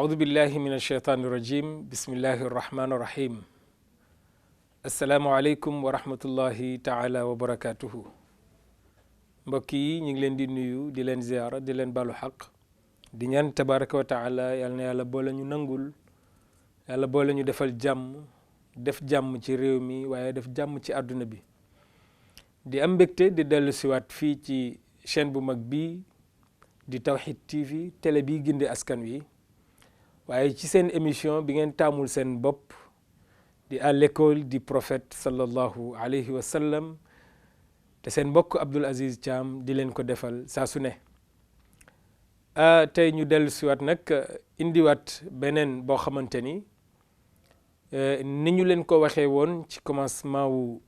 أعوذ بالله من الشيطان الرجيم بسم الله الرحمن الرحيم السلام عليكم ورحمة الله تعالى وبركاته mbokk yi ñu ngi leen di nuyu di leen ziyaara di leen balu xaq di ñaan tabaraka wa taala yal na yàlla boole ñu nangul yàlla boole ñu defal jàmm def jàmm ci réew mi waaye def jàmm ci àdduna bi di am mbégte di dellu siwaat fii ci chaîne bu mag bi di Tawhid TV télé bi gindi askan wi waaye ci seen émission bi ngeen taamul seen bopp di à l'école du prophète sallallahu alayhi wa sallam te seen mbokk Abdoul Aziz Thiam di leen ko defal saa su ne tey ñu dellu siwaat nag indiwaat beneen boo xamante ni ni ñu leen ko waxee woon ci commencement wu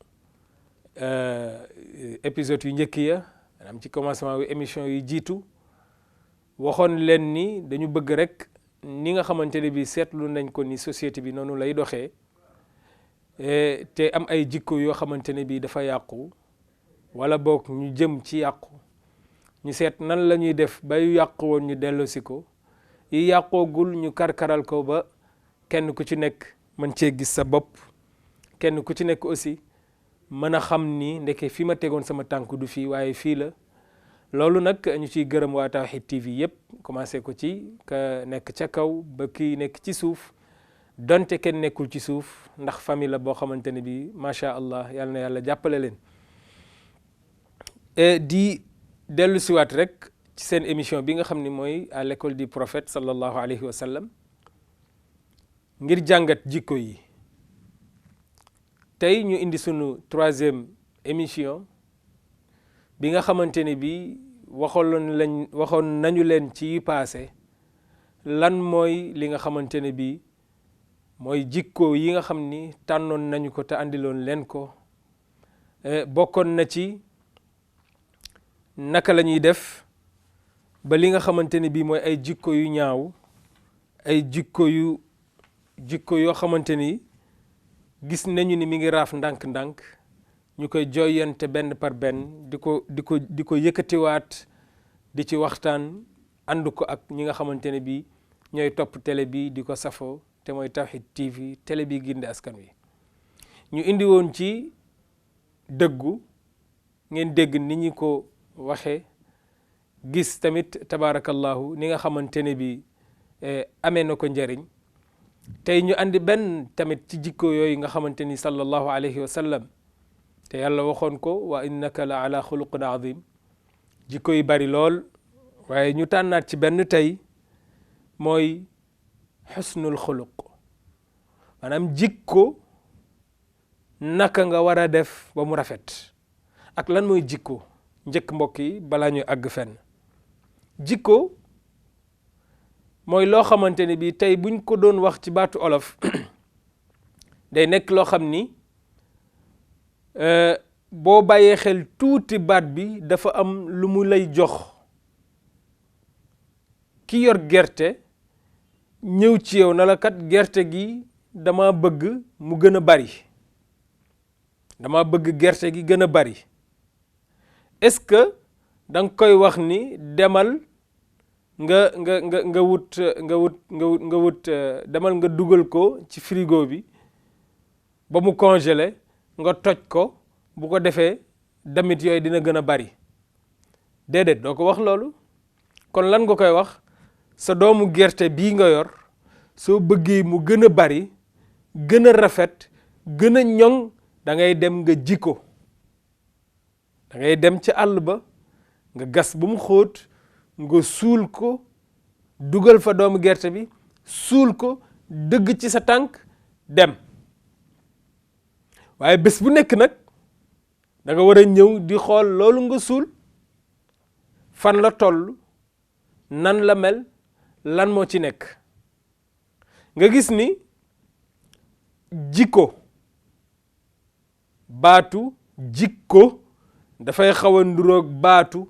épisode yu njëkk ya maanaam ci commencement wu émission yu jiitu waxoon leen ni dañu bëgg rek ni nga xamante ne bi seetlu nañ ko ni société bi noonu lay doxee te am ay jikko yoo xamante ne bi dafa yàqu wala boog ñu jëm ci yàqu ñu seet nan la ñuy def ba yu yàqu woon ñu delloosi ko yi yàqoogul ñu karkaral ko ba kenn ku ci nekk mën cee gis sa bopp kenn ku ci nekk aussi mën a xam ni ndeke fi ma tegoon sama tànk du fii waaye fii la loolu nag ñu ciy gërëm waa Tawhid TV yëpp commencé ko ci ka nekk ca kaw ba kii nekk ci suuf donte kenn nekkul ci suuf ndax famille la boo xamante ne bi macha allah yal na yàlla jàppale leen di dellu siwaat rek ci seen émission bi nga xam ni mooy à l'école du prophète sallallahu alayhi wa sallam ngir jàngat jikko yi tey ñu indi sunu 3e émission bi nga xamante ne bi waxoon nañu leen ci passé lan mooy li nga xamante ne bi mooy jikko yi nga xam ni tànnoon nañu ko te andiloon leen ko bokkoon na ci naka la ñuy def ba li nga xamante ne bii mooy ay jikko yu ñaaw ay jikko yoo xamante ni gis nañu ni mi ngi raaf ndànk-ndànk ñu koy jooyante benn par benn di ko yëkkatiwaat di ci waxtaan ànd ko ak ñi nga xamante ne bii ñooy topp télé bi di ko safoo te mooy Tawhid TV télé bi gindi askan wi ñu indi woon ci dëggu ngeen dégg ni ñu ko waxe gis tamit tabarakallahu ni nga xamante ne bi amee na ko njëriñ tey ñu andi benn tamit ci jikko yooyu nga xamante ni sallallahu alayhi wa sallam te yàlla waxoon ko wa innaka la ala xuluqin azim jikko yi bari lool waaye ñu tànnaat ci benn tey mooy xusnul xuluq maanaam jikko naka nga war a def ba mu rafet ak lan mooy jikko njëkk mbokk yi balaa ñuy àgg fenn jikko mooy loo xamante ne bii tey buñ ko doon wax ci baatu olof day nekk loo xam ni boo bàyyee xel tuuti baat bi dafa am lu mu lay jox ki yor gerte ñëw ci yow na la kat gerte gi dama bëgg mu gën a bari dama bëgg gerte gi gën a bari est-ce que da nga koy wax ni demal nga wut demal nga dugal ko ci frigo bi ba mu congelé nga toj ko bu ko defee damit yooyu dina gën a bari déedéet doo ko wax loolu kon lan nga koy wax sa doomu gerte bii nga yor soo bëggee mu gën a bari gën a rafet gën a ñoŋ da ngay dem nga ji ko da ngay dem ci àll ba nga gas bu mu xóot nga suul ko dugal fa doomu gerte bi suul ko dëgg ci sa tànk dem waaye bés bu nekk nag da nga war a ñëw di xool loolu nga suul fan la toll nan la mel lan moo ci nekk nga gis ni jikko baatu jikko dafay xaw a nduroog baatu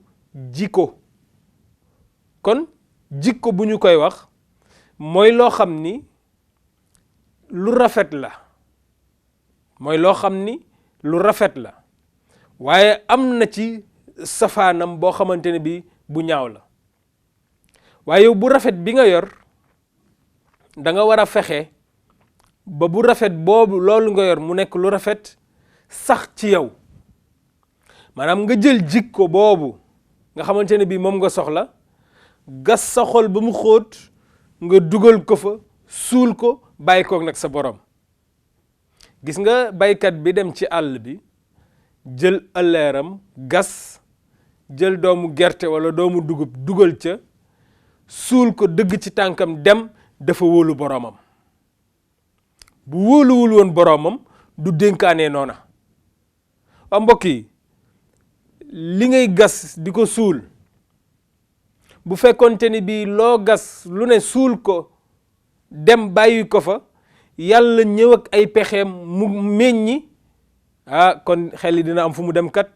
jikko kon jikko bu ñu koy wax mooy loo xam ni lu rafet la mooy loo xam ni lu rafet la waaye am na ci safaanam boo xamante ne bi bu ñaaw la waaye yow bu rafet bi nga yor da nga war a fexe ba bu rafet boobu loolu nga yor mu nekk lu rafet sax ci yow maanaam nga jël jikko boobu nga xamante ne bii moom nga soxla gas sa xol ba mu xóot nga dugal ko fa suul ko bàyyi koog nag sa borom. gis nga baykat bi dem ci àll bi jël ëlleeram gas jël doomu gerte wala doomu dugub dugal ca suul ko dëgg ci tànkam dem dafa wóolu boromam. bu wóoluwul woon boromam du dénkaanee noona. waa mbokk yi li ngay gas di ko suul bu fekkonte ni bii loo gas lu ne suul ko dem bàyyi ko fa yàlla ñëw ak ay pexeem mu meññi kon xel yi dina am fu mu dem kat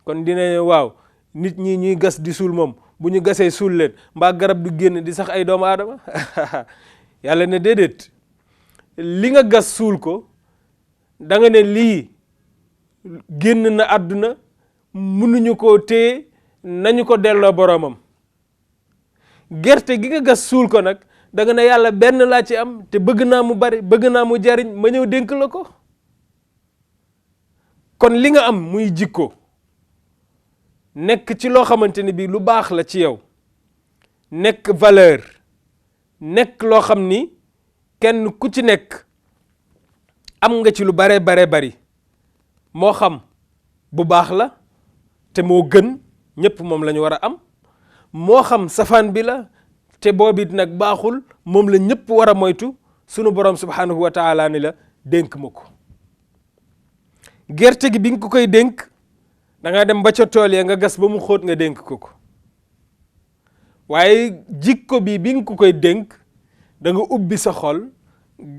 kon dina waaw nit ñi ñuy gas di suul moom bu ñu gasee suul leen mbaa garab du génn di sax ay doomu aadama yàlla ne déedéet li nga gas suul ko da nga ne lii génn na àdduna mënuñu koo téye nañu ko delloo boromam. gerte gi nga gas suul ko nag da nga ne yàlla benn laa ci am te bëgg naa mu bari bëgg naa mu jariñ ma ñëw dénk la ko. kon li nga am muy jikko nekk ci loo xamante ni bii lu baax la ci yow nekk valeur nekk loo xam ni kenn ku ci nekk am nga ci lu bare bari moo xam bu baax la te moo gën ñépp moom la ñu war a am moo xam safaan bi la te boobit nag baaxul moom la ñépp war a moytu sunu borom subhanahu wa taala ni la dénk ma ko. gerte gi bi nga ko koy dénk da nga dem ba ca tool ya nga gas ba mu xóot nga dénk ko ko waaye jikko bi nga ko koy dénk da nga ubbi sa xol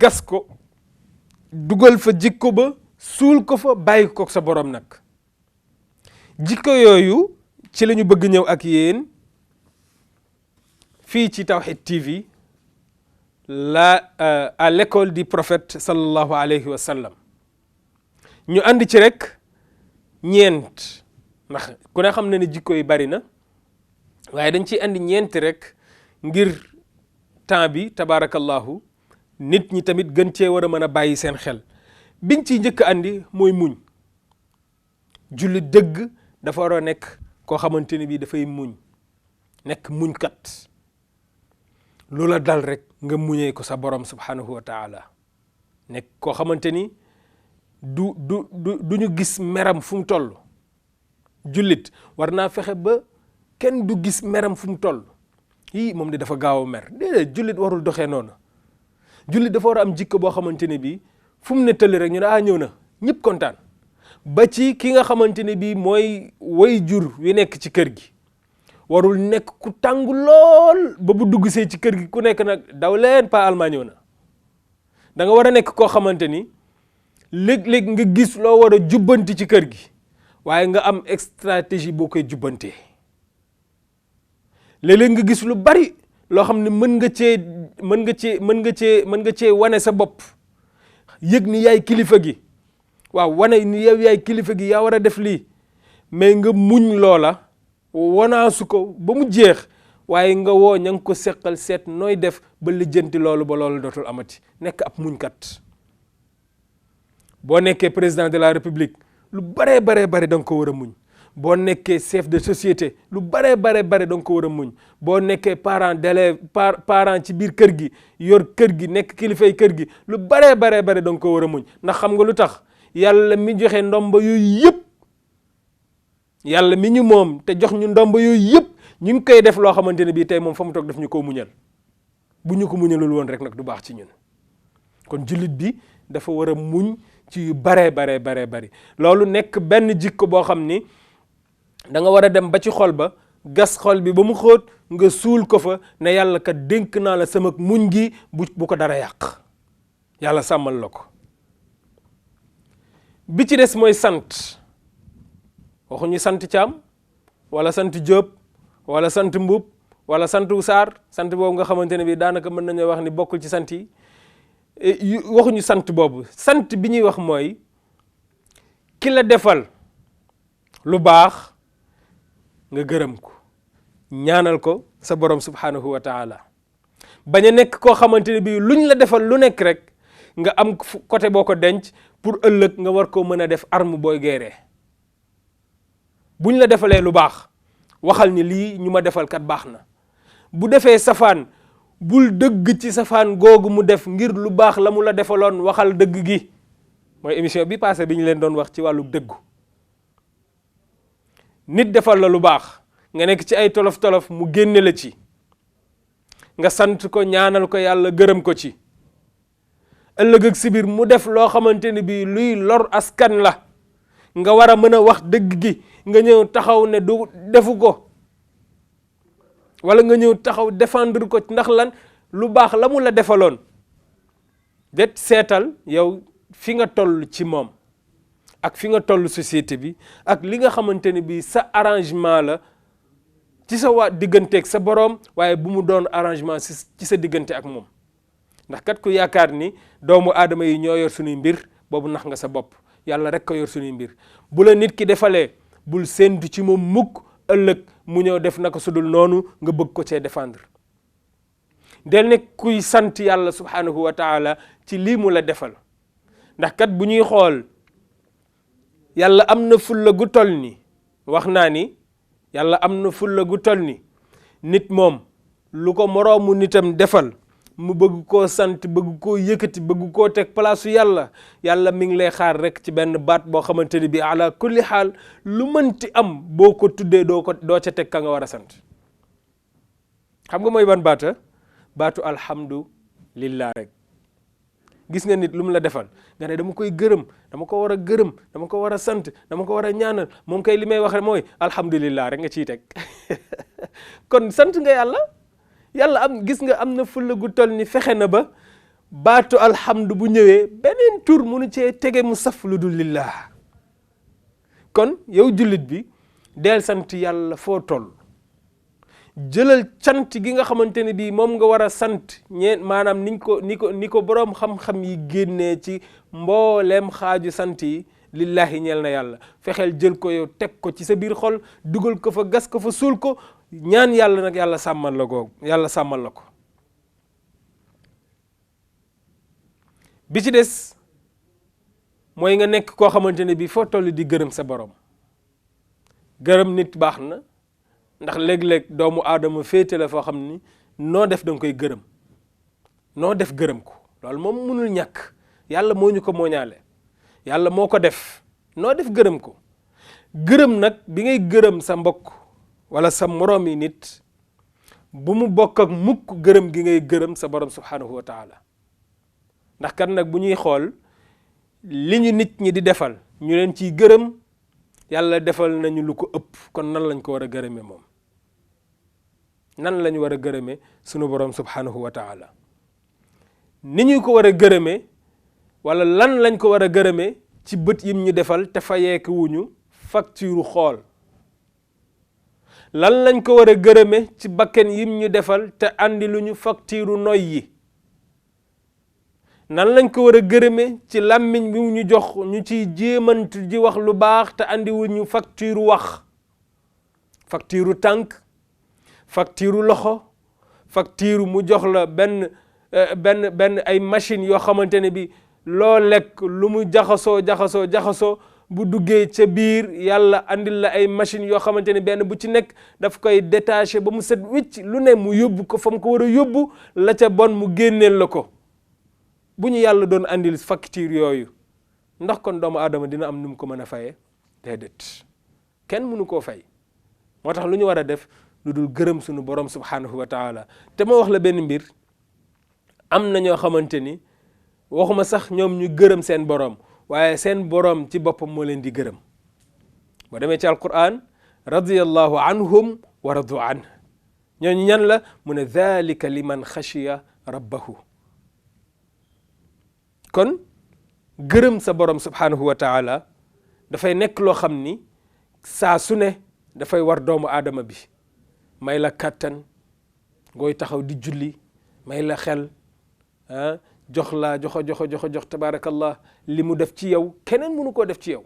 gas ko dugal fa jikko ba suul ko fa bàyyi ko sa borom nag. jikko yooyu ci la ñu bëgg ñëw ak yéen fii ci Tawhid TV à l'école du prophète sallallahu alayhi wa sallam. ñu andi ci rek ñeent ndax ku ne xam na ni jikko yi bari na waaye dañ ciy andi ñeent rek ngir temps bi tabarakallahu nit ñi tamit gën cee war a mën a bàyyi seen xel. biñ ciy njëkk andi mooy muñ. jullit dëgg dafa war a nekk koo xamante ni bii dafay muñ nekk muñkat loola dal rek nga muñee ko sa borom subhanahu wa taala nekk koo xamante ni du ñu gis meram fu mu toll. jullit war naa fexe ba kenn du gis meram fu mu toll moom di dafa gaaw a mer déedéet jullit warul doxee noonu. jullit dafa war a am jikko boo xamante ne bii fu mu ne tëlli rek ñu ne ñëw na ñëpp kontaan ba ci ki nga xamante ne bii mooy way jur wi nekk ci kër gi warul nekk ku tàng lool ba bu dugg see ci kër gi ku nekk nag daw leen pa almaa ñëw na. da nga war a nekk koo xamante ni léeg-léeg nga gis loo war a jubbanti ci kër gi waaye nga am stratégie boo koy jubbantee. léeg-léeg nga gis lu bari loo xam ne mën nga cee wane sa bopp yëg ni yaay kilifa gi waaw wane ni yow yaay kilifa gi yaa war a def lii mais nga muñ loola wanaasu ko ba mu jeex waaye nga woo ña nga ko seqal seet nooy def ba lijjanti loolu ba loolu dootul amati nekk ab muñkat. boo nekkee président de la république lu bare da nga ko war a muñ. boo nekkee chef de société lu bare da nga ko war a muñ. boo nekkee parent d'élève parent ci biir kër gi yor kër gi nekk kilifay kër gi lu bare da nga ko war a muñ ndax xam nga lu tax yàlla mi joxe ndomba yooyu yëpp yàlla mi ñu moom te jox ñu ndomba yooyu yëpp ñu ngi koy def loo xamante ne bii tey moom fa mu toog daf ñu ko muñal bu ñu ko muñalul woon rek nag du baax ci ñun. kon jullit bi dafa war a muñ ci yu bare bari loolu nekk benn jikko boo xam ni da nga war a dem ba ci xol ba gas xol bi ba mu xóot nga suul ko fa ne yàlla kat dénk naa la sama muñ gi bu ko dara yàq yàlla sàmmal la ko. bi ci des mooy sant waxuñu sant Caam wala sant Jóob wala sant Mbuub wala sant Saar sant boobu nga xamante ne bi daanaka mën nañoo wax ni bokkul ci sant yi waxuñu sant boobu. sant bi ñuy wax mooy ki la defal lu baax nga gërëm ko ñaanal ko sa borom subhanahu wa taala bañ a nekk koo xamante ne bii luñ la defal lu nekk rek nga am côté boo ko denc pour ëllëg nga war koo mën a def arme booy geeree. buñ la defalee lu baax waxal ni lii ñu ma defal kat baax na, bu defee safaan bul dëgg ci safaan googu mu def ngir lu baax la mu la defaloon, waxal dëgg gi. mooy émission bi passé bi ñu leen doon wax ci wàllu dëggu. nit defal la lu baax nga nekk ci ay tolof tolof mu génne la ci, nga sant ko, ñaanal ko yàlla, gërëm ko ci. ëllëg ak si biir mu def loo xamante ni bii luy lor askan la, nga war a mën a wax dëgg gi, nga ñëw taxaw ne du defu ko, wala nga ñëw taxaw défendre ko ndax lan lu baax la mu la defaloon. det seetal yow fi nga toll ci moom ak fi nga toll société bi ak li nga xamante ni bii sa arrangement la ci sa waa digganteeg sa boroom, waaye bu mu doon arrangement ci sa diggante ak moom. ndax kat ku yaakaar ni doomu aadama yi ñoo yor suñuy mbir, boobu nax nga sa bopp. yàlla rek ko yor suñuy mbir. bu la nit ki defalee bul séentu ci moom mukk ëllëg mu ñëw def na ko sudul noonu nga bëgg ko cee défendre. del nekk kuy sant yàlla subhanahu wa taala ci lii mu la defal. ndax kat bu ñuy xool yàlla am na fulla gu toll ni, wax naa ni yàlla am na fulla gu toll ni nit moom lu ko moroomu nitam defal mu bëgg koo sant, bëgg koo yëkkati, bëgg koo teg palaasu yàlla, yàlla mi ngi lay xaar rek ci benn baat boo xamante ni bi ala kulli xaal lu mënti am boo ko tuddee doo ca teg ka nga war a sant. xam nga mooy ban baata? baatu alhamdulillah rek. gis nga nit lu mu la defal nga ne dama koy gërëm, dama ko war a gërëm, dama ko war a sant, dama ko war a ñaanal, moom kay li may wax mooy alhamdulillah rek nga ciy teg. kon sant nga yàlla. yàlla am gis nga am na fulla gu toll ni fexe na ba baatu alhamdu bu ñëwee beneen tur munu cee tege mu saf lu dul lillah. kon yow jullit bi del sant yàlla foo toll. jëlal cant gi nga xamante ne bii moom nga war a sant maanaam ni ko boroom xam-xam yi génnee ci mbooleem xaaju sant yi lillahi ñeel na yàlla. fexeel jël ko yow teg ko ci sa biir xol, dugal ko fa, gas ko fa, suul ko, ñaan yàlla nag yàlla sàmmal la ko, yàlla sàmmal la ko. bi ci des mooy nga nekk koo xamante ne bii foo toll di gërëm sa borom. gërëm nit baax na, ndax léeg-léeg doomu aadama féete la foo xam ni noo def danga koy gërëm, noo def gërëm ko. loolu moom mënul ñàkk, yàlla moo ñu ko mooñaale, yàlla moo ko def, noo def gërëm ko. gërëm nag bi ngay gërëm sa mbokk wala sa moroomi nit bu mu bokk ak mukk gërëm gi ngay gërëm sa borom subhanahu wa taala. ndax kat nag bu ñuy xool li ñu nit ñi di defal ñu leen ciy gërëm, yàlla defal nañu lu ko ëpp. kon nan lañ ko war a gërëme moom? nan lañu war a gërëme sunu borom subhanahu wa taala? ni ñu ko war a gërëme wala lan lañ ko war a gërëme ci bët yim ñu defal te fayeeku wuñu facture xool? lan lañ ko war a gërëme ci bakken yim ñu defal te andi lu ñu facture noy yi? nan lañ ko war a gërëme ci làmmiñ bi ñu jox ñu ciy jéemantu ji wax lu baax te andi wu ñu facture wax, facture tànk, facture loxo, facture mu jox la benn ay machine yoo xamante ne bi loo lekk lu mu jaxasoo bu duggee ca biir yàlla andil la ay machine yoo xamante ne benn bu ci nekk daf koy détaché ba mu set wicc, lu ne mu yóbbu ko fa mu ko war a yóbbu, la ca bon mu génneel la ko. bu ñu yàlla doon andil facture yooyu, ndax kon doomu aadama dina am nu mu ko mën a fayee? déedéet, kenn mënu koo fay. moo tax lu ñu war a def lu dul gërëm sunu borom subhanahu wa taala. te ma wax la benn mbir, am na ñoo xamante ni waxuma sax ñoom ñu gërëm seen borom, waaye seen borom ci boppam moo leen di gërëm. boo demee ci alquran, radiyallahu anhum wa radu an, ñooñu ñan la? mu ne dhalika liman xashiya rabbahu. kon gërëm sa borom subhanahu wa taala dafay nekk loo xam ni saa su ne dafay war doomu aadama bi. may la kàttan gooy taxaw di julli, may la xel, jox tabaarakallah li mu def ci yow keneen mënu koo def ci yow.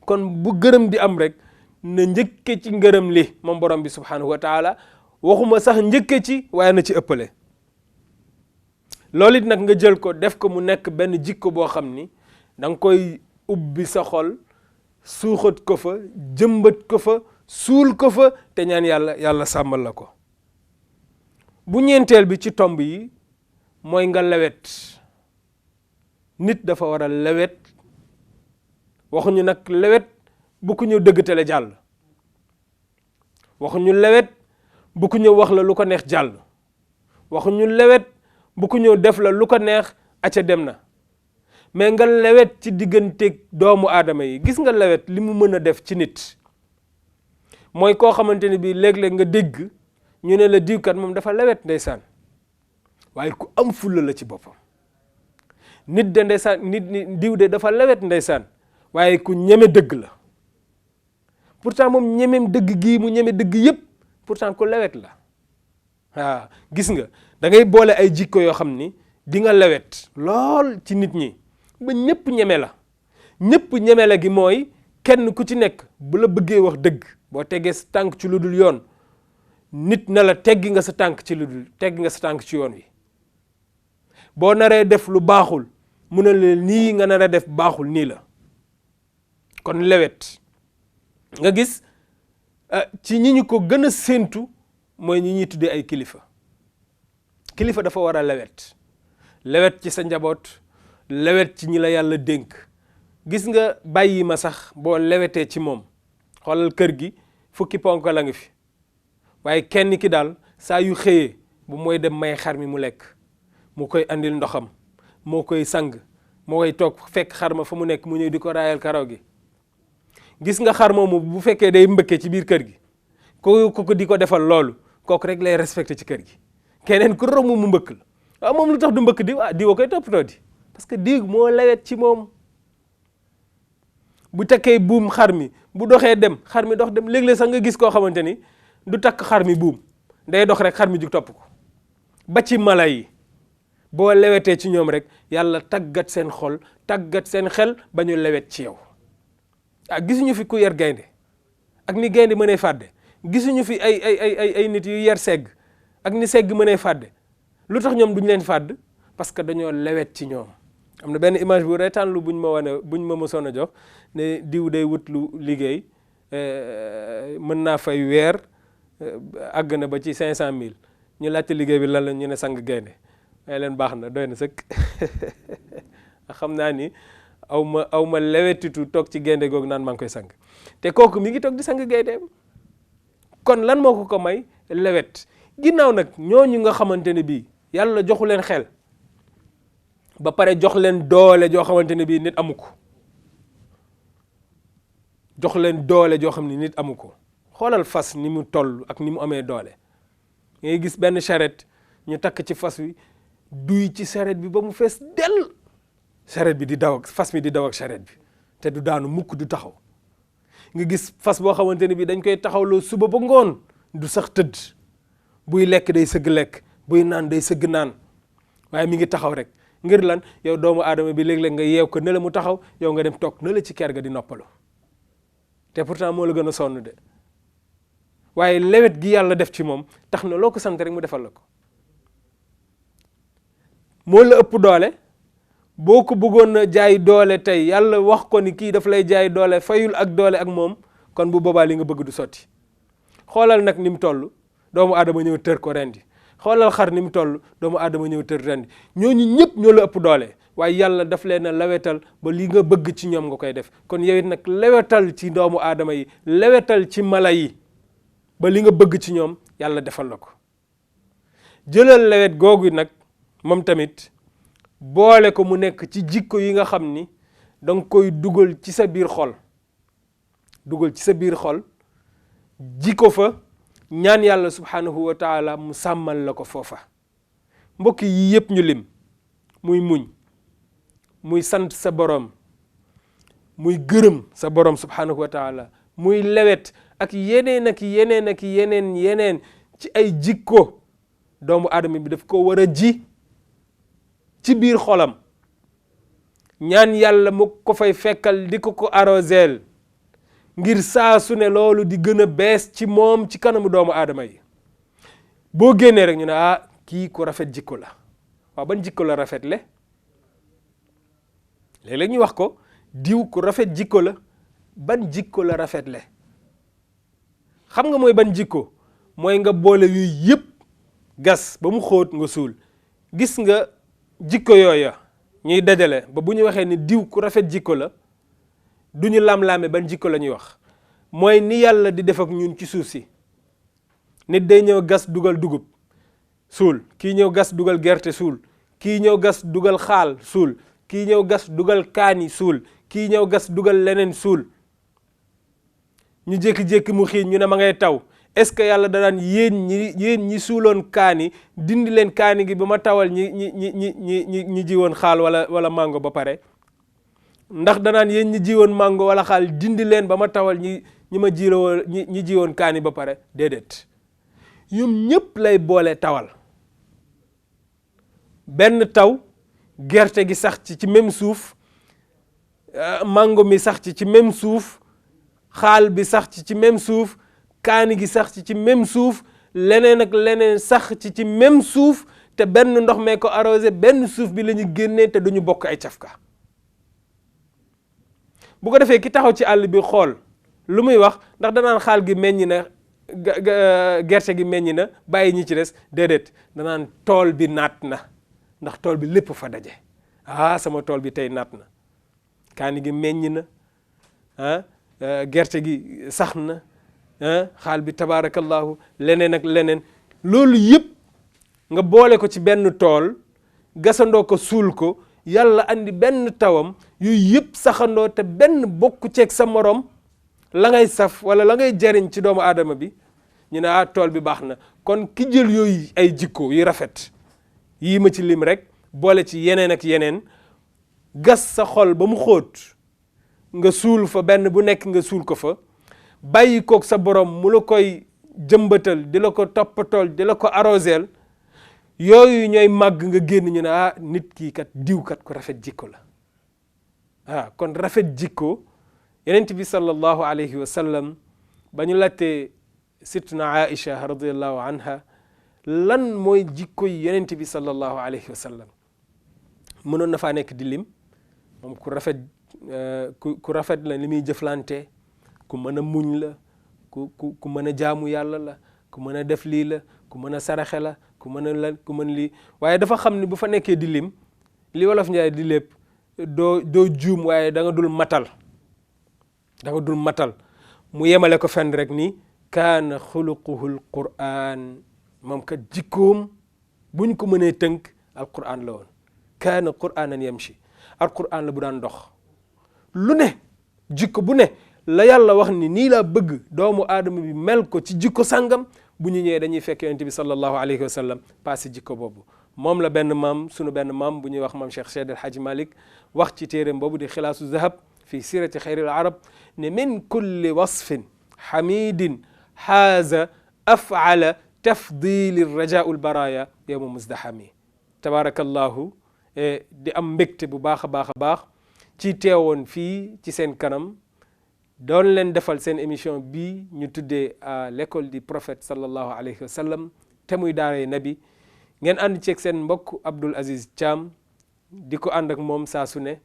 kon bu gërëm di am rek na njëkke ci ngërëm li moom borom bi subhanahu wa taala, waxuma sax njëkke ci waaye na ci ëppale. loolu it nag nga jël ko def ko mu nekk benn jikko boo xam ni da nga koy ubbi sa xol suuxat ko fa jëmbat ko fa suul ko fa te ñaan yàlla sàmmal la ko. bu ñeenteel bi ci tomb yi mooy nga lewet. nit dafa war a lewet, waxuñu nag lewet bu ko ñëw dëggtale jàll, waxuñu lewet bu ko ñëw wax la lu ko neex jàll, waxuñu lewet bu ko ñëw def la lu ko neex acca dem na. mais nga lewet ci digganteeg doomu aadama yi. gis nga lewet li mu mën a def ci nit mooy koo xamante ne bii léeg-léeg nga dégg ñu ne la diwkat moom dafa lewet ndeysaan, waaye ku am fulla la ci boppam. nit de ndeysaan diw de dafa lewet ndeysaan, waaye ku ñeme dëgg la. pourtant moom ñemeem dëgg gii mu ñeme dëgg yépp pourtant ku lewet la. waaw gis nga da ngay boole ay jikko yoo xam ni di nga lewet lool ci nit ñi ba ñëpp ñeme la. ñëpp ñeme la gi mooy kenn ku ci nekk bu la bëggee wax dëgg boo teggee sa tànk ci lu dul yoon nit na la teggi nga sa tànk ci lu dul teggi nga sa tànk ci yoon wi. boo naree def lu baaxul mu ne la nii nga nar a def baaxul nii la. kon lewet nga gis ci ñi ñu ko gën a séentu mooy ñi ñuy tuddee ay kilifa. kilifa dafa war a lewet. lewet ci sa njaboot, lewet ci ñi la yàlla dénk. gis nga bàyyi ma sax boo lewetee ci moom xoolal kër gi fukki ponk la ngi fi waaye kenn ki daal saa yu xëyee bu mooy dem may xar mi mu lekk mu koy andil ndoxam moo koy sang moo koy toog fekk xar ma fa mu nekk mu ñëw di ko raayal karaw gi. gis nga xar moomu bu fekkee day mbëkkee ci biir kër gi ko di ko defal loolu kooku rek lay respecté ci kër gi. keneen ku romb mu mbëkk la waaw moom lu tax du mbëkk diw diwa koy toppatoo di parce que diw moo lewet ci moom. bu takkee buum xar mi bu doxee dem xar mi dox dem léeg-léeg sax nga gis koo xamante ni du takk xar mi buum day dox rek xar mi jug topp ko. ba ci mala yi boo lewetee ci ñoom rek yàlla tàggat seen xol tàggat seen xel ba ñu lewet ci yow. gisuñu fi ku yar gaynde ak ni gaynde mënee fàdde, gisuñu fi ay nit yu yar segg ak ni segg mënee fàdde. lu tax ñoom duñ leen fàdd parce que dañoo lewet ci ñoom. am na benn image bu reetaan lu buñ ma mësoon a jox ne diw day wut lu liggéey mën naa fay weer àgg na ba ci 500,000 ñu laajte liggéey bi lan la ñu ne sang gaynde waaye leen baax na doy na sëkk. xam naa ni aw ma lewetitu toog ci gaynde googu naan maa ngi koy sang te kooku mi ngi toog di sang gayndeem. kon lan moo ko may lewet. ginnaaw nag ñooñu nga xamante ne bii yàlla joxu leen xel ba pare jox leen doole joo xamante ne bii nit amu ko. jox leen doole joo xam ne nit amu ko. xoolal fas ni mu toll ak ni mu amee doole. ngay gis benn charrette ñu takk ci fas wi duy ci charrette bi ba mu fees dell. charrette bi di daw ak fas mi di daw ak charrette bi te du daanu mukk du taxaw. nga gis fas boo xamante ne bii dañ koy taxawloo suba ba ngoon du sax tëdd. buy lekk day sëgg lekk buy naan day sëgg naan waaye mi ngi taxaw rek ngir lan yow doomu aadama bi léeg-léeg nga yeew ko ne la mu taxaw yow nga dem toog ne la ci kër ga di noppalu te pourtant moo la gën a sonn de waaye lewet gi yàlla def ci moom tax na loo ko sant rek mu defal la ko. moo la ëpp doole boo ko bëggoon a jaay doole tey yàlla wax ko ni kii daf lay jaay doole fayul ak doole ak moom kon bu boobaa li nga bëgg du sotti. xoolal nag ni mu toll doomu aadama ñëw tër ko rendi xoolal xar ni mu toll doomu aadama ñëw tër rendi ñooñu ñëpp ñoo la ëpp doole waaye yàlla daf leen a lewetal ba li nga bëgg ci ñoom nga koy def. kon yow it nag lewetal ci doomu aadama yi lewetal ci mala yi ba li nga bëgg ci ñoom yàlla defal la ko. jëlal lewet googu nag moom tamit boole ko mu nekk ci jikko yi nga xam ni danga koy dugal ci sa biir xol. dugal ci sa biir xol jikko fa ñaan yàlla subhanahu wa taala mu sàmmal la ko foofa. mbokk yi yëpp ñu lim muy muñ muy sant sa borom muy gërëm sa borom subhanahu wa taala muy lewet ak yeneen ak yeneen ak yeneen ci ay jikko doomu aadama bi daf ko war a ji ci biir xolam ñaan yàlla mu ko fay fekkal di ko arroseel ngir saa su ne loolu di gën a bees ci moom ci kanamu doomu aadama yi. boo génnee rek ñu ne kii ku rafet jikko la waaw ban jikko la rafetle léeg-léeg ñu wax ko diw ku rafet jikko la ban jikko la rafetle xam nga mooy ban jikko mooy nga boole yooyu yëpp gas ba mu xóot nga suul gis nga jikko yooya ñuy dajale ba bu ñu waxee ni diw ku rafet jikko la du ñu lam-laame ban jikko la ñuy wax mooy ni yàlla di def ak ñun ci suuf si nit day ñëw gas dugal dugub suul kii ñëw gas dugal gerte suul kii ñëw gas dugal xaal suul kii ñëw gas dugal kaani suul kii ñëw gas dugal leneen suul ñu jékki-jékki mu xiin ñu ne ma ngay taw est-ce que yàlla da daan yéen ñi suuloon kaani dindi leen kaani gi ba ma tawal ñi jiwoon xaal wala mango ba pare ndax danaan yéen ñi jiwoon mango wala xaal dindi leen ba ma tawal ñi jiwoon kaani ba pare déedéet ñoom ñëpp lay boole tawal benn taw gerte gi sax ci même suuf mango mi sax ci même suuf xaal bi sax ci même suuf kaani gi sax ci même suuf leneen ak leneen sax ci même suuf te benn ndox mee ko arrosé benn suuf bi la ñu génnee te duñu bokk ay cafka bu ko defee ki taxaw ci àll bi xool lu muy wax ndax danaan xaal gi meññ na gerte gi meññ na bàyyi ñi ci des déedéet danaan tool bi naat na ndax tool bi lépp fa daje sama tool bi tey naat na kaani gi meññ na gerte gi sax na xaal bi tabaarakallahu leneen ak leneen loolu yëpp nga boole ko ci benn tool gasandoo ko suul ko yàlla andi benn tawam yooyu yëpp saxandoo te benn bokku ceeg sa morom la ngay saf wala la ngay jariñ ci doomu aadama bi ñu ne tool bi baax na kon ki jël yooyu ay jikko yu rafet yii ma ci lim rek boole ci yeneen ak yeneen gas sa xol ba mu xóot nga suul fa benn bu nekk nga suul ko fa bàyyi koog sa borom mu la koy jëmbatal di la ko toppatool di la ko arroseel yooyu ñooy màgg nga génn ñu ne nit kii kat diw kat ko rafet jikko la kon rafet jikko yonent bi sallallahu alayhi wa sallam ba ñu laajtee sittuna Aïcha radiyallahu anha lan mooy jikko yi yonent bi sallallahu alayhi wa sallam mënoon na faa nekk di lim moom ku rafet la li muy jëflante ku mën a muñ la ku mën a jaamu yàlla la ku mën a def lii la ku mën a saraxe la ku mën lii waaye dafa xam ni bu fa nekkee di lim li wolof njaay di lépp doo juum waaye da nga dul matal mu yemale ko fenn rek ni kaana xuluquhu alquran moom kat jikkoom buñ ko mënee tënk alquran la woon kaana quranan yamshi alquran la bu daan dox lu ne jikko bu ne la yàlla wax ni nii laa bëgg doomu aadama bi mel ko ci jikko sàngam bu ñu ñëwee dañuy fekk yonent bi sallallahu alayhi wa sallam passé jikko boobu moom la sunu benn maam bu ñuy wax maam Cheikh Seydi El Hadji Malick wax ci téeréem boobu di xilaasu zahab fi sirati xayril arab ne min kulli wasfin xamidin xaaza afala tafdili rajaul baraya yowma muzdahami tabarakallahu di am mbégte bu baax a baax ci teewoon fii ci seen kanam doon leen defal seen émission bii ñu tuddee à l'école du prophète sallallahu alayhi wa sallam te muy daaray nabi ngeen ànd ceeg seen mbokk Abdoul Aziz Thiam di ko ànd ak moom saa su ne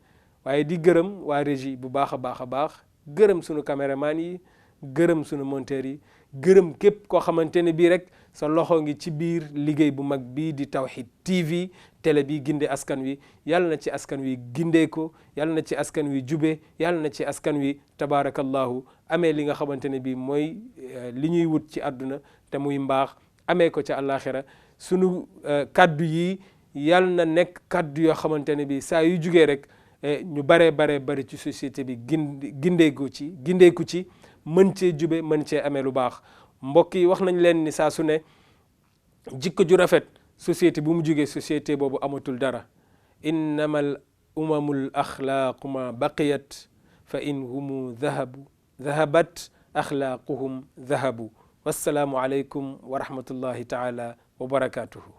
waaye di gërëm waa régie bu baax a baax gërëm sunu caméraman yi gërëm sunu monteur yi gërëm képp koo xamante ne bii rek sa loxo ngi ci biir liggéey bu mag bii di Tawhid TV télé bi ginde askan wi yàlla na ci askan wi gindee ko yàlla na ci askan wi jube yàlla na ci askan wi tabaarakallahu amee li nga xamante ne bii mooy li ñuy wut ci àdduna te muy mbaax amee ko ca àllaaxira sunu kaddu yi yàlla na nekk kaddu yoo xamante ne bii saa yu jugee rek ñu bari ci société bi gindeeku ci mën cee jube mën cee amee lu baax mbokk yi wax nañ leen ni saa su ne jikko ju rafet société bu mu jugee société boobu amatul dara innamal umamul axlaaqu ma baqiyat fa in humu dhahabat axlaaquhum dhahabu wassalaamu aleykum wa rahmatullahi taala wa barakatuhu